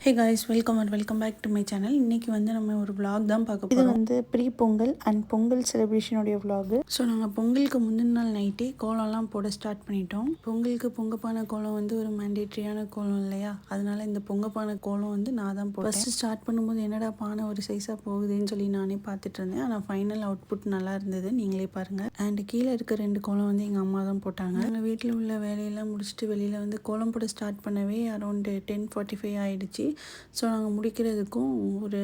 Hey guys, welcome back to my channel. இன்றைக்கி வந்து நம்ம ஒரு vlog தான் பார்க்க போகிறோம். இது வந்து ப்ரீ பொங்கல் அண்ட் பொங்கல் செலிப்ரேஷனுடைய vlog. ஸோ நாங்கள் பொங்கலுக்கு முந்தின நாள் நைட்டே கோலம்லாம் போட ஸ்டார்ட் பண்ணிட்டோம். பொங்கலுக்கு பொங்கப்பானை கோலம் வந்து ஒரு மேண்டேட்ரியான கோலம் இல்லையா, அதனால இந்த பொங்கப்பானை கோலம் வந்து நான் தான் போட்டேன். ஃபஸ்ட்டு ஸ்டார்ட் பண்ணும்போது என்னடா பானை ஒரு சைஸாக போகுதுன்னு சொல்லி நானே பார்த்துட்டு இருந்தேன். ஆனால் ஃபைனல் அவுட்புட் நல்லா இருந்தது, நீங்களே பாருங்கள். அண்ட் கீழே இருக்க 2 கோலம் வந்து எங்கள் அம்மா தான் போட்டாங்க. எங்கள் வீட்டில் உள்ள வேலையெல்லாம் முடிச்சுட்டு வெளியில் வந்து கோலம் போட ஸ்டார்ட் பண்ணவே அரௌண்டு 10:45 ஆகிடுச்சு. ஸோ நாங்கள் முடிக்கிறதுக்கும் ஒரு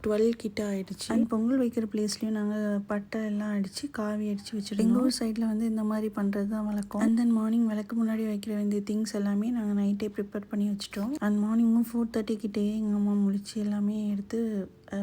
12 கிட்ட ஆகிடுச்சு. அண்ட் பொங்கல் வைக்கிற பிளேஸ்லேயும் நாங்கள் பட்டை எல்லாம் அடித்து காவி அடித்து வச்சுருக்கோம். எங்கள் ஊர் சைடில் வந்து இந்த மாதிரி பண்ணுறது தான் வழக்கம். அண்ட் தென் மார்னிங் விளக்கு முன்னாடி வைக்கிற வேண்டிய திங்ஸ் எல்லாமே நாங்கள் நைட்டே ப்ரிப்பேர் பண்ணி வச்சுட்டோம். அண்ட் மார்னிங்கும் 4:30 கிட்டேயே எங்கள் அம்மா முடிச்சு எல்லாமே எடுத்து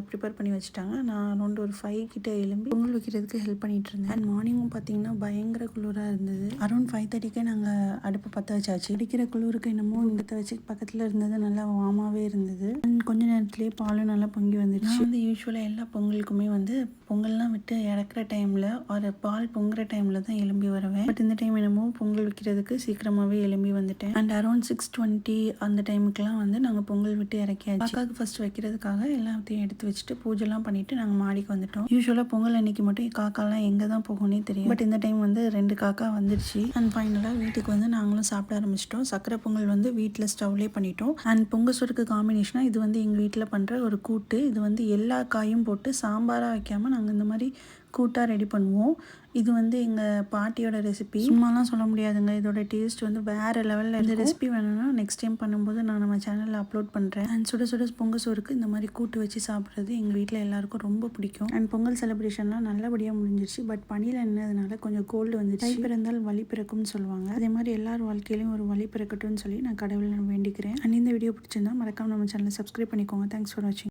ப்ரிப்பேர் பண்ணி வச்சுட்டாங்க. நான் அரௌண்ட் ஒரு 5 கிட்ட எழும்பி பொங்கல் வைக்கிறதுக்கு ஹெல்ப் பண்ணிட்டு இருந்தேன். அண்ட் மார்னிங்கும் பார்த்தீங்கன்னா பயங்கர குளிராக இருந்தது. அரௌண்ட் 5:30க்கே நாங்கள் அடுப்பு பற்ற வச்சாச்சு. அடிக்கிற குளிருக்கு என்னமோ இந்த வச்சு பக்கத்தில் இருந்தது நல்லா வார்மாகவே இருந்தது. அண்ட் கொஞ்ச நேரத்துலேயே பாலும் நல்லா பொங்கி வந்துடுச்சு. நான் வந்து யூஸ்வலாக எல்லா பொங்கலுக்குமே வந்து பொங்கல்லாம் விட்டு இறக்குற டைமில் ஒரு பால் பொங்குற டைமில் தான் எழும்பி வருவேன். பட் இந்த டைம் என்னமோ பொங்கல் வைக்கிறதுக்கு சீக்கிரமாகவே எழும்பி வந்துட்டேன். அண்ட் அரௌண்ட் 6:20 அந்த டைமுக்குலாம் வந்து நாங்கள் பொங்கல் விட்டு இறக்கியாச்சு. காக்காவுக்கு ஃபர்ஸ்ட் வைக்கிறதுக்காக எல்லாத்தையும் எடுத்து வச்சுட்டு பூஜைலாம் பண்ணிட்டு நாங்கள் மாடிக்கு வந்துட்டோம். யூஸ்வலாக பொங்கல் அன்னைக்கு மட்டும் காக்காலாம் எங்கே தான் போகணும்னே தெரியும். பட் இந்த டைம் வந்து 2 காக்கா வந்துடுச்சு. அண்ட் ஃபைனலாக வீட்டுக்கு வந்து நாங்களும் சாப்பிட ஆரம்பிச்சிட்டோம். சக்கரை பொங்கல் வந்து வீட்டில் ஸ்டவ்லேயே பண்ணிட்டோம். அண்ட் பொங்கல் சோறுக்கு காம்பினேஷனாக இது வந்து எங்கள் வீட்டில் பண்ணுற ஒரு கூட்டு. இது வந்து எல்லா காயும் போட்டு சாம்பாராக வைக்காமல் நாங்கள் இந்த மாதிரி கூட்டாக ரெடி பண்ணுவோம். இது வந்து எங்கள் பாட்டியோட ரெசிபி. சும்மாலாம் சொல்ல முடியாதுங்க, இதோட டேஸ்ட் வந்து வேறு லெவலில். இந்த ரெசிபி வேணும்னா நெக்ஸ்ட் டைம் பண்ணும்போது நான் நம்ம சேனலில் அப்லோட் பண்ணுறேன். அண்ட் சுட சுட பொங்கல் சோறுக்கு இந்த மாதிரி கூட்டு வச்சு சாப்பிட்றது எங்கள் வீட்டில் எல்லாருக்கும் ரொம்ப பிடிக்கும். அண்ட் பொங்கல் செலிப்ரேஷன்லாம் நல்லபடியாக முடிஞ்சிருச்சு. பட் பனியில் என்னதுனால கொஞ்சம் கோல்டு வந்துச்சு. கை பிறந்தால் வலி பிறக்கும்னு சொல்லுவாங்க. அதே மாதிரி எல்லார் வாழ்க்கையிலையும் ஒரு வலி பிறக்கட்டும்னு சொல்லி நான் கடவுளை வேண்டிக்கிறேன். அண்ட் இந்த வீடியோ பிடிச்சிருந்தா மறக்காம நம்ம சேனலை சப்ஸ்கிரைப் பண்ணிக்கோங்க. தேங்க்ஸ் ஃபார் வாட்சிங்.